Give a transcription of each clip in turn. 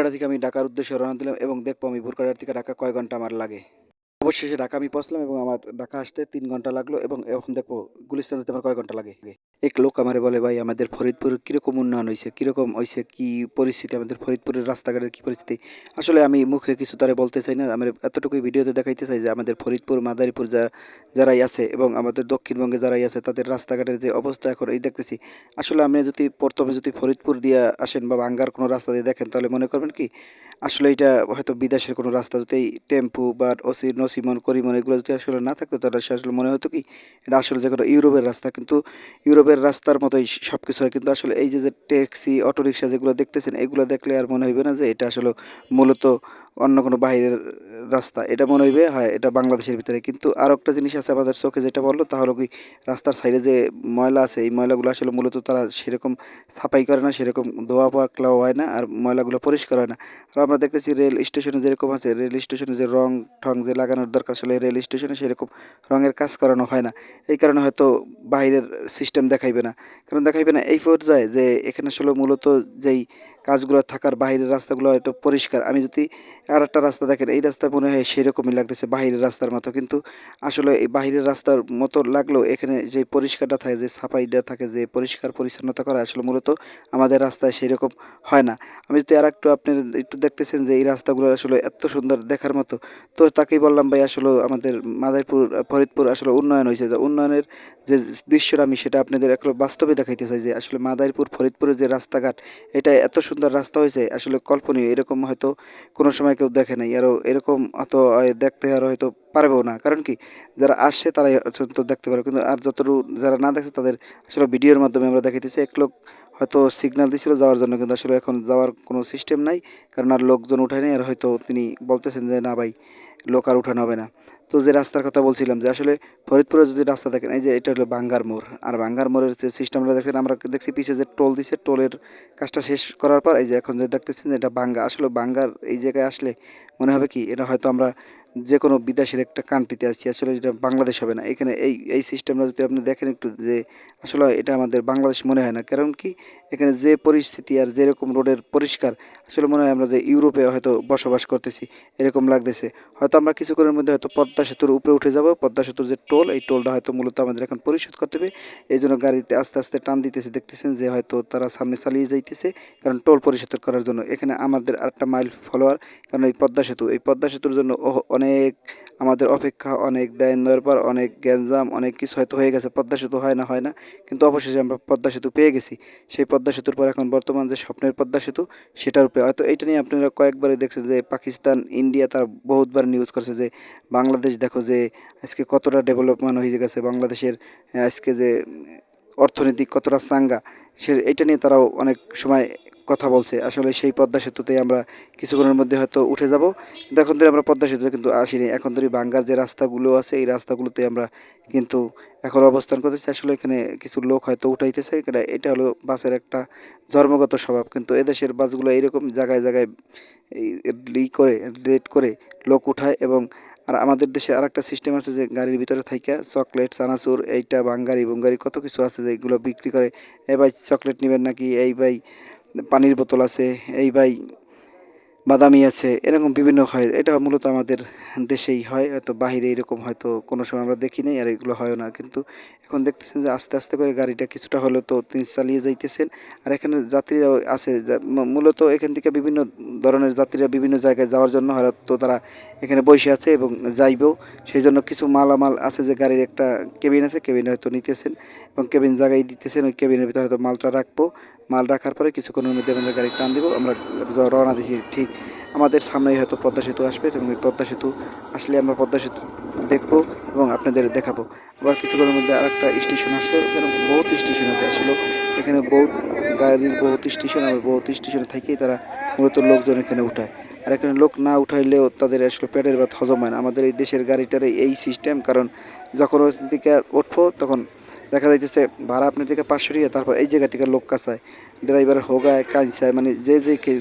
ভুরকাটা থেকে আমি ঢাকার উদ্দেশ্যে রওনা দিলাম এবং দেখবো আমি ভুরকাটা থেকে ঢাকা কয় ঘন্টা আমার লাগে। অবশেষে ঢাকা আমি পৌঁছলাম এবং আমার ঢাকা আসতে ৩ ঘন্টা লাগলো এবং এখন দেখবো গুলিস্তান যেতে আমার কয় ঘন্টা লাগে। এক লোক আমারে বলে, ভাই আমাদের ফরিদপুর কিরকম উন্নয়ন হইছে, কিরকম হইছে, কি পরিস্থিতি আমাদের ফরিদপুরের রাস্তাঘাটের কি পরিস্থিতি। আসলে আমি মুখে কিছু তারে বলতে চাই না, আমি এতটুকুই ভিডিওতে দেখাইতে চাই যে আমাদের ফরিদপুর মাদারীপুর যারাই আছে এবং আমাদের দক্ষিণবঙ্গে যারাই আছে তাদের রাস্তাঘাটের যে অবস্থা এখন এই দেখতেছি। আসলে আপনি যদি প্রথমে যদি ফরিদপুর দিয়ে আসেন বা বাঙ্গার কোনো রাস্তা দিয়ে দেখেন তাহলে মনে করবেন কি আসলে এটা হয়তো বিদেশের কোনো রাস্তা। যদি এই টেম্পু বা নসিমন করিমন এগুলো যদি আসলে না থাকতো তাহলে সে আসলে মনে হতো কি এটা আসলে যে কোনো ইউরোপের রাস্তা। কিন্তু ইউরোপের রাস্তার মতোই সব কিছু হয়। কিন্তু আসলে এই যে ট্যাক্সি অটোরিকশা যেগুলো দেখতেছেন এগুলো দেখলে আর মনে হইবে না যে এটা আসলে মূলত অন্য কোনো বাইরের রাস্তা। এটা মনে হইবে হয় এটা বাংলাদেশের ভিতরে। কিন্তু আরও একটা জিনিস আছে আমাদের চোখে যেটা বললো তা হলো কি রাস্তার সাইডে যে ময়লা আছে এই ময়লাগুলো আসলে মূলত তারা সেরকম সাফাই করে না, সেরকম ধোয়া পাকলাও হয় না আর ময়লাগুলো পরিষ্কার হয় না। আর আমরা দেখতেছি রেল স্টেশনে যেরকম আছে রেল স্টেশনে যে রং ঠং যে লাগানোর দরকার আসলে রেল স্টেশনে সেরকম রঙের কাজ করানো হয় না। এই কারণে হয়তো বাইরের সিস্টেম দেখাইবে না। কারণ দেখাইবে না এই পর্যায়ে যে এখানে আসলে মূলত যেই কাজগুলো থাকার বাইরের রাস্তাগুলো হয়তো পরিষ্কার। আমি যদি আরেকটা রাস্তা দেখেন এই রাস্তা মনে হয় সেরকমই লাগতেছে বাহিরের রাস্তার মতো। কিন্তু আসলে এই বাহিরের রাস্তার মতো লাগলেও এখানে যে পরিষ্কারটা থাকে, যে সাফাইটা থাকে, যে পরিষ্কার পরিচ্ছন্নতা করা আসলে মূলত আমাদের রাস্তায় সেরকম হয় না। আমি যদি আরেকটু আপনি একটু দেখতেছেন যে এই রাস্তাগুলো আসলে এত সুন্দর দেখার মতো। তো তাকেই বললাম, ভাই আসলে আমাদের মাদারীপুর ফরিদপুর আসলে উন্নয়ন হয়েছে। যে উন্নয়নের যে দৃশ্যটা আমি সেটা আপনাদের একটু বাস্তবে দেখাইতে চাই যে আসলে মাদারীপুর ফরিদপুরের যে রাস্তাঘাট এটা এত সুন্দর রাস্তা হয়েছে আসলে কল্পনীয়। এরকম হয়তো কোনো সময় কেউ দেখে নাই। আরও এরকম হয়তো দেখতে আরও হয়তো পারবেও না। কারণ কি যারা আসছে তারাই তো দেখতে পারে। কিন্তু আর যতটুকু যারা না দেখছে তাদের আসলে ভিডিওর মাধ্যমে আমরা দেখাইতেছি। এক লোক হয়তো সিগন্যাল দিছিল যাওয়ার জন্য কিন্তু আসলে এখন যাওয়ার কোনো সিস্টেম নাই। কারণ আর লোকজন উঠায় নাই আর হয়তো তিনি বলতেছেন যে না ভাই লোক আর উঠানো হবে না। তো যে রাস্তার কথা বলছিলাম যে আসলে ফরিদপুরে যদি রাস্তা দেখেন এই যে এটা হলো বাঙ্গার মোড়। আর বাঙ্গার মোড়ের যে সিস্টেমটা দেখেন আমরা দেখছি পিছে যে টোল দিছে, টোলের কাজটা শেষ করার পর এই যে এখন যে দেখতেছেন যে এটা বাঙ্গা। আসলে বাঙ্গার এই জায়গায় আসলে মনে হবে কি এটা হয়তো আমরা যে কোনো বিদেশের একটা কান্ট্রিতে আছি। আসলে এটা বাংলাদেশ হবে না। এখানে এই সিস্টেমটা যদি আপনি দেখেন একটু যে আসলে এটা আমাদের বাংলাদেশ মনে হয় না। কারণ কি এখানে যে পরিস্থিতি আর যেরকম রোডের পরিষ্কার আসলে মনে হয় আমরা যে ইউরোপে হয়তো বসবাস করতেছি এরকম লাগতেছে। হয়তো আমরা কিছুক্ষণের মধ্যে হয়তো পদ্মা সেতুর উপরে উঠে যাব। পদ্মা সেতুর যে টোল এই টোলটা হয়তো মূলত আমাদের এখন পরিশোধ করতে হবে। এই জন্য গাড়িতে আস্তে আস্তে টান দিতেছে, দেখতেছেন যে হয়তো তারা সামনে চালিয়ে যাইতেছে কারণ টোল পরিশোধ করার জন্য। এখানে আমাদের আরেকটা মাইল ফলোয়ার কারণ এই পদ্মা সেতু, এই পদ্মা সেতুর জন্য অনেক আমাদের অপেক্ষা, অনেক দেন দেওয়ার পর অনেক গ্যাঞ্জাম অনেক কিছু হয়তো হয়ে গেছে। পদ্মা সেতু হয় না কিন্তু অবশেষে আমরা পদ্মা সেতু পেয়ে গেছি। সেই পদ্মা সেতুর পর এখন বর্তমান যে স্বপ্নের পদ্মা সেতু সেটার উপরে হয়তো এইটা নিয়ে আপনারা কয়েকবারই দেখছেন যে পাকিস্তান ইন্ডিয়া তার বহুতবার নিউজ করছে যে বাংলাদেশ দেখো যে আজকে কতটা ডেভেলপমেন্ট হয়ে গেছে বাংলাদেশের। আজকে যে অর্থনৈতিক কতটা চাঙ্গা সে এইটা নিয়ে তারাও অনেক সময় কথা বলছে। আসলে সেই পদ্মা সেতুতে আমরা কিছুক্ষণের মধ্যে হয়তো উঠে যাব। কিন্তু এখন ধরে আমরা পদ্মা সেতুতে কিন্তু আসিনি। এখন ধরে বাঙ্গার যে রাস্তাগুলো আছে এই রাস্তাগুলোতে আমরা কিন্তু এখন অবস্থান করতেছি। আসলে এখানে কিছু লোক হয়তো উঠাইতেছে। এটা হলো বাসের একটা ধর্মগত স্বভাব। কিন্তু এদেশের বাসগুলো এইরকম জায়গায় জায়গায় এই করে রেড করে লোক উঠায় এবং আর আমাদের দেশে আরেকটা সিস্টেম আছে যে গাড়ির ভিতরে থাইকা চকলেট, চানাচুর এইটা বাঙ্গারি বুঙ্গারি কত কিছু আছে যে এগুলো বিক্রি করে। এ ভাই চকলেট নিবেন নাকি? এই ভাই পানির বোতল আছে, এই ভাই বাদামি আছে, এরকম বিভিন্ন হয়। এটা মূলত আমাদের দেশেই হয়, হয়তো বাহিরে এরকম হয়তো কোনো সময় আমরা দেখি নাই আর এগুলো হয়ও না। কিন্তু এখন দেখতেছেন যে আস্তে আস্তে করে গাড়িটা কিছুটা হলেও তো তিনি চালিয়ে যাইতেছেন। আর এখানে যাত্রীরাও আছে মূলত এখান থেকে বিভিন্ন ধরনের যাত্রীরা বিভিন্ন জায়গায় যাওয়ার জন্য হয়তো তারা এখানে বসে আছে এবং যাইবেও। সেই জন্য কিছু মালামাল আছে যে গাড়ির একটা কেবিন আছে, কেবিনে হয়তো নিতেছেন এবং কেবিন জায়গায় দিতেছেন। ওই কেবিনের ভিতরে হয়তো মালটা রাখবো। মাল রাখার পরে কিছুক্ষণের মধ্যে আমাদের গাড়ি টান দিব, আমরা রওনা দিছি। ঠিক আমাদের সামনেই হয়তো পদ্মা সেতু আসবে এবং এই পদ্মা সেতু আসলে আমরা পদ্মা সেতু দেখবো এবং আপনাদের দেখাবো। আবার কিছুক্ষণের মধ্যে আরেকটা স্টেশন আসলো, এখানে বহুত স্টেশন আছে। আসলে এখানে বহুত গাড়ির বহুত স্টেশন, আর বহুত স্টেশনে থেকেই তারা মূলত লোকজন এখানে উঠায়। আর এখানে লোক না উঠাইলেও তাদের আসলে পেটের ভাত হজম হয় না। আমাদের এই দেশের গাড়িটার এই সিস্টেম, কারণ যখন ওই দিকে উঠবো তখন দেখা যাইতেছে ভাড়া আপনার থেকে 500 টাকা, তারপর এই জায়গা থেকে লোক কাছায় ড্রাইভার হোগায় কাঁচায় মানে যে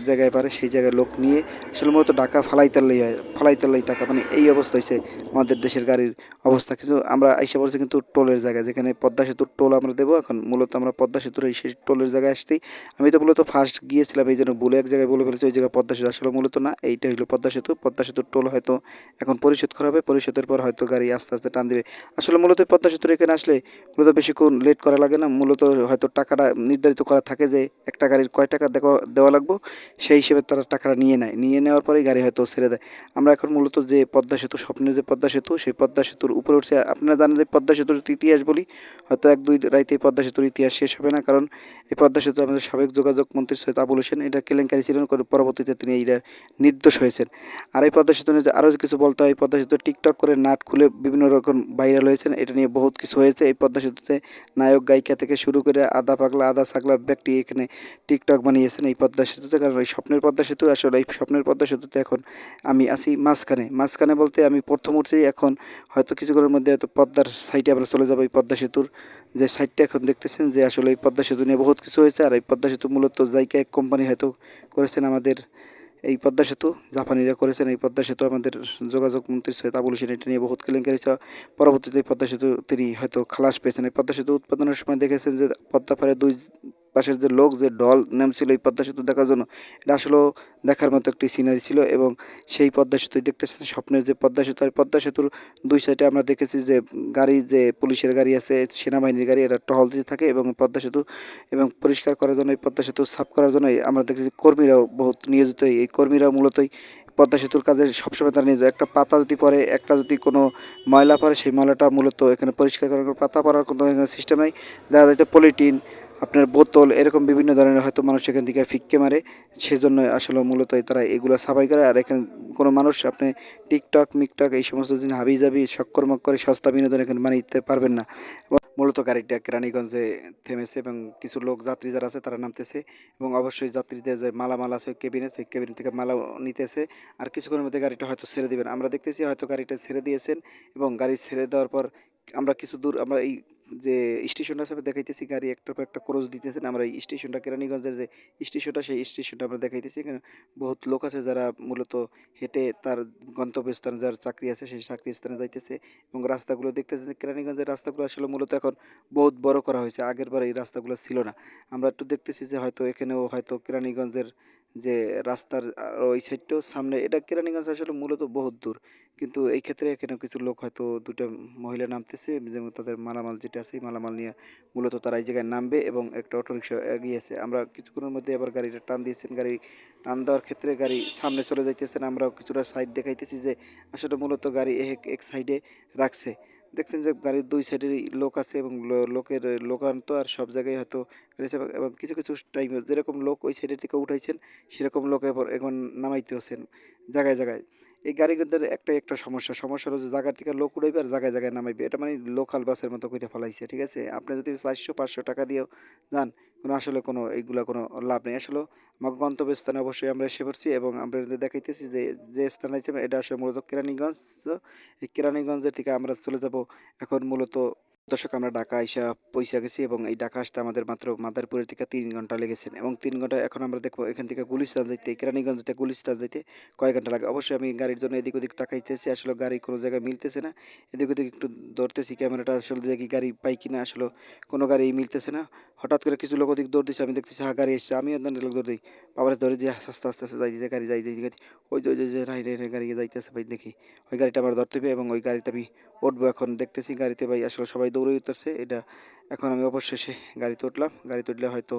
জায়গায় পারে সেই জায়গায় লোক নিয়ে আসলে মূলত ঢাকা ফালাইতাল্লাই হয়, ফালাইতাল্লাই টাকা, মানে এই অবস্থা হয়েছে আমাদের দেশের গাড়ির অবস্থা। কিন্তু আমরা আইসা পড়ছি কিন্তু টোলের জায়গায়, যেখানে পদ্মা সেতুর টোল আমরা দেবো। এখন মূলত আমরা পদ্মা সেতুর এই সেই টোলের জায়গায় আসতেই আমি তো মূলত ফার্স্ট গিয়েছিলাম, এই জন্য বলে এক জায়গায় বলে ফেলেছি ওই জায়গায় পদ্মা সেতু, আসলে মূলত না, এইটা হলো পদ্মা সেতু। পদ্মা সেতুর টোল হয়তো এখন পরিশোধ করা হবে, পরিশোধের পর হয়তো গাড়ি আস্তে আস্তে টান দেবে। আসলে মূলত পদ্মা সেতুর এখানে আসলে মূলত বেশিক্ষণ লেট করা লাগে না, মূলত হয়তো টাকাটা নির্ধারিত করা থাকে যে একটা গাড়ির কয় টাকা দেওয়া লাগবে, সেই হিসেবে তারা টাকাটা নিয়ে নেয়, নিয়ে নেওয়ার পরেই গাড়ি হয়তো ছেড়ে দেয়। আমরা এখন মূলত যে পদ্মা সেতু, স্বপ্নের যে পদ্মা সেতু, সেই পদ্মা সেতুর উপরে উঠছে। আপনারা জানেন যে পদ্মা সেতুর ইতিহাস বলি, হয়তো এক দুই রাইতে পদ্মা সেতুর ইতিহাস শেষ হবে না, কারণ এই পদ্মা সেতু আমাদের সাবেক যোগাযোগ মন্ত্রী সৈয়দ আবুল হোসেন এটা কেলেঙ্কারি ছিলেন, পরবর্তীতে তিনি এইটার নির্দোষ হয়েছেন। আর এই পদ্মা সেতু নিয়ে আরও কিছু বলতে হয়, এই পদ্মা সেতু টিকটক করে নাট খুলে বিভিন্ন রকম ভাইরাল হয়েছেন, এটা নিয়ে বহুত কিছু হয়েছে। এই পদ্মা সেতুতে নায়ক গায়িকা থেকে শুরু করে আধা পাগলা আধা ছাগলা ব্যক্তি এখানে টিকটক বানিয়েছেন এই পদ্মা সেতুতে। কারণ এই স্বপ্নের পদ্মা সেতু, আসলে এই স্বপ্নের পদ্মা সেতুতে এখন আমি আছি মাঝখানে। মাঝখানে বলতে আমি প্রথম উঠছি, এখন হয়তো কিছুক্ষণের মধ্যে হয়তো পদ্মার সাইডে আমরা চলে যাবো। এই পদ্মা সেতুর যে সাইডটা এখন দেখতেছেন, যে আসলে এই পদ্মা সেতু নিয়ে বহুত কিছু হয়েছে। আর এই পদ্মা সেতু মূলত জাইকা এক কোম্পানি হয়তো করেছেন আমাদের এই পদ্মা সেতু, জাপানিরা করেছেন এই পদ্মা সেতু। আমাদের যোগাযোগ মন্ত্রী সৈয়দ আবুল হোসেন এটা নিয়ে বহুত কেলেঙ্কারি, পরবর্তীতে এই পদ্মা সেতু তিনি হয়তো খালাস পেয়েছেন। এই পদ্মা সেতু উৎপাদনের সময় দেখেছেন যে পদ্মা পাড়ে দুই পাশের যে লোক যে ঢল নামছিল এই পদ্মা সেতু দেখার জন্য, এটা আসলেও দেখার মতো একটি সিনারি ছিল। এবং সেই পদ্মা সেতুই দেখতেছেন স্বপ্নের যে পদ্মা সেতু। আর পদ্মা সেতুর দুই সাইডে আমরা দেখেছি যে গাড়ি, যে পুলিশের গাড়ি আছে, সেনাবাহিনীর গাড়ি, এটা টহল দিতে থাকে। এবং পদ্মা সেতু এবং পরিষ্কার করার জন্য, এই পদ্মা সেতু সাফ করার জন্য আমরা দেখেছি কর্মীরাও বহুত নিয়োজিত। এই কর্মীরাও মূলতই পদ্মা সেতুর কাজে সবসময় তারা নিয়োজিত। একটা পাতা যদি পড়ে, একটা যদি কোনো ময়লা পড়ে, সেই ময়লাটা মূলত এখানে পরিষ্কার করার কোনো পাতা পড়ার কোনো এখানে সিস্টেম নেই। দেখা যাচ্ছে পলিটিন, আপনার বোতল, এরকম বিভিন্ন ধরনের হয়তো মানুষ এখান থেকে ফিক্কে মারে, সেজন্য আসলে মূলত তারা এগুলো সাফাই করে। আর এখানে কোনো মানুষ আপনি টিকটক মিকটক এই সমস্ত জিনিস হাবি জাবি শক্কর মক্করে সস্তা বিনোদন এখানে বানাইতে পারবেন না। মূলত গাড়িটা কেরানীগঞ্জে থেমেছে এবং কিছু লোক যাত্রী যারা আছে তারা নামতেছে, এবং অবশ্যই যাত্রীদের যে মালামাল আছে কেবিনে, সেই কেবিন থেকে মালা নিতেছে। আর কিছুক্ষণের মধ্যে গাড়িটা হয়তো ছেড়ে দিবেন, আমরা দেখতেছি হয়তো গাড়িটা ছেড়ে দিয়েছেন। এবং গাড়ি ছেড়ে দেওয়ার পর আমরা কিছু দূর, আমরা এই যে স্টেশনটা আছে দেখাইতেছি, গাড়ি একটার পর একটা ক্রস দিতেছেন। আমরা এই স্টেশনটা কেরানীগঞ্জের যে স্টেশনটা, সেই স্টেশনটা আমরা দেখাইতেছি। এখানে বহুত লোক আছে যারা মূলত হেঁটে তার গন্তব্যস্থানে, যার চাকরি আছে সেই চাকরি স্থানে যাইতেছে। এবং রাস্তাগুলো দেখতেছে যে কেরানীগঞ্জের রাস্তাগুলো আসলে মূলত এখন বহুত বড় করা হয়েছে, আগের বার এই রাস্তাগুলো ছিল না। আমরা একটু দেখতেছি যে হয়তো এখানেও হয়তো কেরানীগঞ্জের যে রাস্তার ওই সাইডটাও সামনে, এটা কেরানীগঞ্জ আসলে মূলত বহুত দূর, কিন্তু এই ক্ষেত্রে এখানে কিছু লোক হয়তো দুটো মহিলা নামতেছে, যেমন তাদের মালামাল যেটা আছে এই মালামাল নিয়ে মূলত তারা এই জায়গায় নামবে। এবং একটা অটোরিকশা এগিয়েছে, আমরা কিছুক্ষণের মধ্যে আবার গাড়িটা টান দিয়েছেন। গাড়ি টান দেওয়ার ক্ষেত্রে গাড়ি সামনে চলে যাইতেছেন, আমরাও কিছুটা সাইড দেখাইতেছি যে আসলে মূলত গাড়ি এক সাইডে রাখছে। দেখছেন যে গাড়ির দুই সাইডেরই লোক আছে, এবং লোকের লোকান্ত আর সব জায়গায় হয়তো রয়েছে। এবং কিছু কিছু টাইমে যেরকম লোক ওই সাইডের থেকে উঠাইছেন, সেরকম লোক এবার এখন নামাইতে হচ্ছেন জায়গায় জায়গায়। এই গাড়িগুলোর একটাই একটা সমস্যা, সমস্যা হলো যে জায়গার থেকে লোক উঠাইবে আর জায়গায় জায়গায় নামাইবে, এটা মানে লোকাল বাসের মতো করে ফেলাইছে। ঠিক আছে, আপনি যদি 400-500 টাকা দিয়েও যান, কোনো আসলে কোনো এইগুলা কোনো লাভ নেই। আসলে আমার গন্তব্যস্থানে অবশ্যই আমরা এসে পড়ছি, এবং আমরা দেখাইতেছি যে যে স্থানে আছে এটা আসলে মূলত কেরানীগঞ্জ। এই কেরানীগঞ্জের থেকে আমরা চলে যাব এখন মূলত। দর্শক, আমরা ঢাকা আইসা পৌঁছে গেছি, এবং এই ঢাকা আসতে আমাদের মাত্র মাদারীপুরের থেকে 3 ঘন্টা লেগেছেন। এবং 3 ঘন্টা এখন আমরা দেখবো এখান থেকে গুলিস্তান যাইতে, কেরানীগঞ্জ থেকে গুলিস্তান যাইতে কয় ঘন্টা লাগে। অবশ্যই আমি গাড়ির জন্য এদিক ওদিক তাকাইতেছি, আসলে গাড়ি কোনো জায়গায় মিলতেছে না। এদিক ওদিক একটু ধরতেছি ক্যামেরাটা, আসলে দেখি গাড়ি পাই কিনা, আসলে কোনো গাড়ি মিলতেছে না। হঠাৎ করে কিছু লোক ওদিক দৌড় দিচ্ছে, আমি দেখতেছি হ্যাঁ গাড়ি এসছে, আমিও লোক দৌড় দিই, বাবার ধরে যে আস্তে আস্তে আস্তে যাই দিতে গাড়ি যাই দিতে ওই যে রাই রাই রাই গাড়ি যাইতেছে ভাই, দেখি ওই গাড়িটা আমার ধরতে হবে এবং ওই গাড়িতে আমি উঠবো। এখন দেখতেছি গাড়িতে ভাই আসলে সবাই দৌড়ে উঠতেছে এটা। এখন আমি অবশেষে গাড়িতে উঠলাম, গাড়িতে উঠলে হয়তো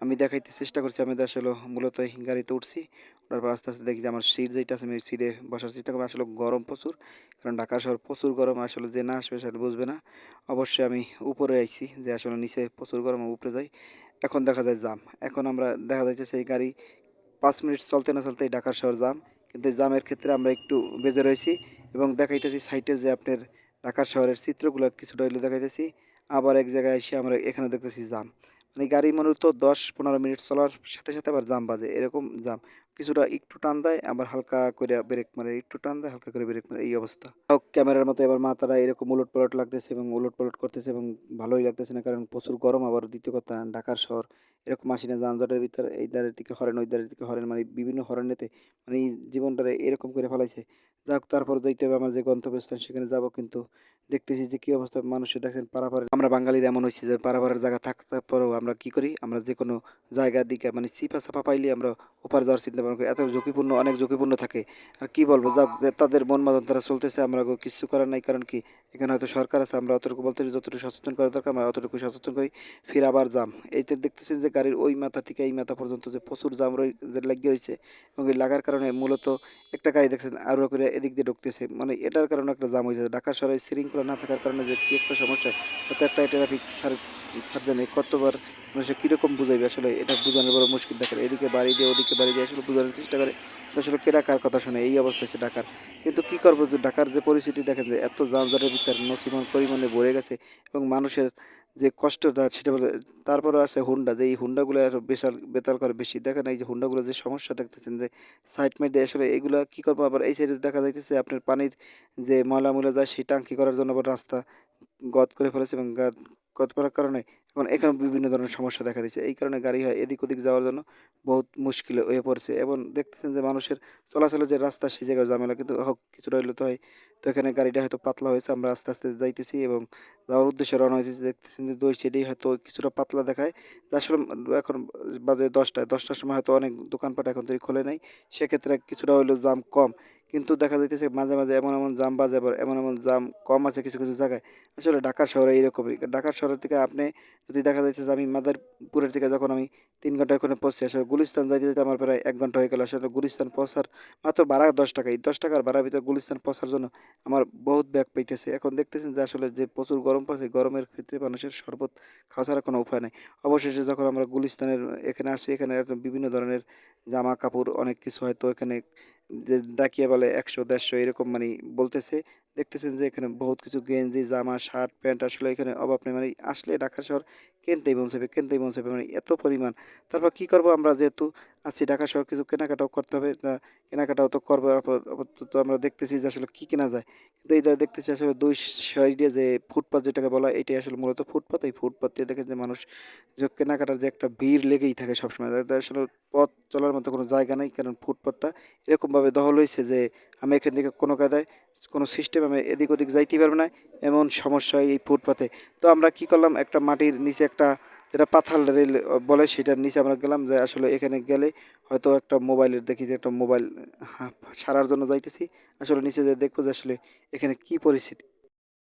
আমি দেখাইতে চেষ্টা করছি আমি আসলে মূলত এই গাড়িতে উঠছি। ওঠার পর আস্তে আস্তে দেখি যে আমার সিট যেটা আছে, আমি সিটে বসার চেষ্টা করবো। আসলে গরম প্রচুর, কারণ ঢাকা শহর প্রচুর গরম, আসলে যে না আসবে সেটা বুঝবে না। অবশ্যই আমি উপরে আইছি, যে আসলে নিচে প্রচুর গরম, উপরে যাই। এখন দেখা যায় জাম, এখন আমরা দেখা যাইতেছে এই গাড়ি 5 মিনিট চলতে না চলতেই ঢাকা শহর জাম। কিন্তু এই জামের ক্ষেত্রে আমরা একটু বেঁচে রয়েছি, এবং দেখাইতেছি সাইটে যে আপনার ঢাকা শহরের চিত্রগুলো কিছুটা হইলে দেখাইতেছি। আবার এক জায়গায় এসে আমরা এখানে দেখতেছি জাম, মানে গাড়ি মূলত 10-15 মিনিট চলার সাথে সাথে আবার জাম বাজে, এরকম জাম। কিছুটা একটু টান দেয় আবার হালকা করে ব্রেক মারে, একটু টান দেয় হালকা করে ব্রেক মারে, এই অবস্থা। ক্যামেরার মতো এবার মাথাটা এরকম উলটপালট লাগতেছে এবং উলটপালট করতেছে এবং ভালোই লাগতেছে না, কারণ প্রচুর গরম। আবার দ্বিতীয় কথা, ঢাকার শহর এরকম আসি না, যানজটের ভিতরে এই ধারের দিকে হরেন ওই ধারের দিকে হরেন, মানে বিভিন্ন হরেনেতে মানে এই জীবনটারে এরকম করে ফেলাইছে। যাক, তারপর যাইতে হবে আমার যে গন্তব্যস্থান, সেখানে যাব। কিন্তু দেখতেছি যে কি অবস্থা মানুষের, দেখেন পারাপারের, আমরা বাঙালির এমন হয়েছে যে পারাপারের জায়গা থাকার পরেও আমরা কি করি, আমরা যে কোনো জায়গার দিকে মানে চিপা চাপা পাইলে আমরা ওপার যাওয়ার চিন্তা ভাবনা করি। এত ঝুঁকিপূর্ণ, অনেক ঝুঁকিপূর্ণ থাকে। আর কি বলবো, যাক যে তাদের মন মাধন তারা চলতেছে, আমরা কিছু করার নাই। কারণ কি, এখানে হয়তো সরকার আছে, আমরা অতটুকু বলতে যতটুকু সচেতন করা দরকার আমরা অতটুকু সচেতন করি। ফির আবার জাম, এইটা দেখতেছেন যে গাড়ির ওই মাথা থেকে এই মাথা পর্যন্ত যে প্রচুর জাম যে লাগিয়ে হয়েছে, এবং এই লাগার কারণে মূলত একটা গাড়ি দেখছেন আরও করে এদিক দিয়ে ঢুকতেছে, মানে এটার কারণে একটা জাম হয়েছে। ঢাকা শহরে শৃঙ্খলা না থাকার কারণে যে কি একটা সমস্যা, তাতে একটা ট্রাফিক সার্জনে কতবার মানুষের কীরকম বুঝাইবে, আসলে এটা বোঝানোর বড় মুশকিল। দেখেন এদিকে বাড়ি দিয়ে ওদিকে বাড়ি দিয়ে আসলে বোঝানোর চেষ্টা করে, কিন্তু আসলে কেডা কার কথা শুনে, এই অবস্থা হচ্ছে ঢাকার। কিন্তু কি করবো, যে ঢাকার যে পরিস্থিতি দেখেন, যে এত যানজটের ভিতরে নসিমন পরিমাণে ভরে গেছে এবং মানুষের যে কষ্টটা সেটা বলে। তারপরে আছে হুন্ডা, যে এই হুন্ডাগুলো আরো বিশাল বেতাল করে বেশি। দেখেন এই যে হুন্ডাগুলো যে সমস্যা দেখতেছেন, যে সাইড মাইড দিয়ে আসলে এগুলা কি করবো। আবার এই সাইডে দেখা যাইতেছে আপনার পানির যে ময়লা ময়লা যায় সেই টাঙ্কি করার জন্য আবার রাস্তা গদ করে ফেলেছে, এবং গদ করার কারণে এখন এখানে বিভিন্ন ধরনের সমস্যা দেখা দিচ্ছে। এই কারণে গাড়ি হয় এদিক ওদিক যাওয়ার জন্য বহুত মুশকিল হয়ে পড়ছে। এবং দেখতেছেন যে মানুষের চলাচলের যে রাস্তা, সেই জায়গায় ঝামেলা, কিন্তু হোক কিছুটা হইলে তো হয়। তো এখানে গাড়িটা হয়তো পাতলা হয়েছে, আমরা আস্তে আস্তে যাইতেছি এবং যাওয়ার উদ্দেশ্যে রওনা হয়েছি। দেখতেছেন যে দুই সাইডেই হয়তো কিছুটা পাতলা দেখায়। তা আসলে এখন বাজে 10টার সময় হয়তো অনেক দোকানপাট এখন তৈরি খোলে নাই, সেক্ষেত্রে কিছুটা হইলেও জাম কম। কিন্তু দেখা যাইতেছে মাঝে মাঝে এমন এমন জাম বাজে, আবার এমন এমন জাম কম আছে কিছু কিছু জায়গায়। আসলে ঢাকার শহরে এইরকমই। ঢাকার শহরের থেকে আপনি যদি দেখা যাচ্ছে যে আমি মাদারীপুরের থেকে যখন আমি ৩ ঘন্টা ওখানে পৌঁছি, আসলে গুলিস্তান যাইতে যেতে আমার প্রায় ১ ঘন্টা হয়ে গেল। আসলে গুলিস্তান পৌঁছার মাত্র ভাড়া 10 টাকা, এই 10 টাকার ভাড়ার ভিতরে গুলিস্তান পৌঁছার জন্য আমার বহুত ব্যাগ পাইতেছে। এখন দেখতেছেন যে আসলে যে প্রচুর গরম পড়ছে, গরমের ক্ষেত্রে মানুষের শরবত খাওয়া ছাড়া কোনো উপায় নাই। অবশেষে যখন আমরা গুলিস্তানের এখানে আসছি, এখানে একদম বিভিন্ন ধরনের জামা কাপড় অনেক কিছু হয়তো এখানে যে ডাকিয়ে বলে ১০০-১৫০ এরকম মানে বলতেছে। দেখতেছেন যে এখানে বহুত কিছু গেঞ্জি জামা শার্ট প্যান্ট, আসলে এখানে অভাব নেই। মানে আসলে ঢাকা শহর কিনতেই মন চাইবে, কিনতেই মন চাইবে, মানে এত পরিমাণ। তারপর কি করব, আমরা যেহেতু আছি ঢাকা শহর, কিছু কেনাকাটাও করতে হবে। কেনাকাটাও তো করবো। আপাতত আমরা দেখতেছি যে আসলে কি কেনা যায়। কিন্তু এই জায়গায় দেখতেছি আসলে দুই সাইডে যে ফুটপাত যেটাকে বলা হয়, এটাই আসলে মূলত ফুটপাত। এই ফুটপাত দিয়ে দেখেন যে মানুষ যে কেনাকাটার যে একটা ভিড় লেগেই থাকে সবসময়। তাদের আসলে পথ চলার মতো কোনো জায়গা নেই, কারণ ফুটপাতটা এরকমভাবে দখল হয়েছে যে আমি এখান থেকে কোনো কায়দায় কোনো সিস্টেম আমি এদিক ওদিক যাইতেই পারবো না, এমন সমস্যা হয় এই ফুটপাতে। তো আমরা কি করলাম, একটা মাটির নিচে একটা যেটা পাথাল রেল বলে, সেটার নিচে আমরা গেলাম, যে আসলে এখানে গেলে হয়তো একটা মোবাইলের দেখি যে একটা মোবাইল সারার জন্য যাইতেছি। আসলে নিচে যে দেখবো যে আসলে এখানে কি পরিস্থিতি।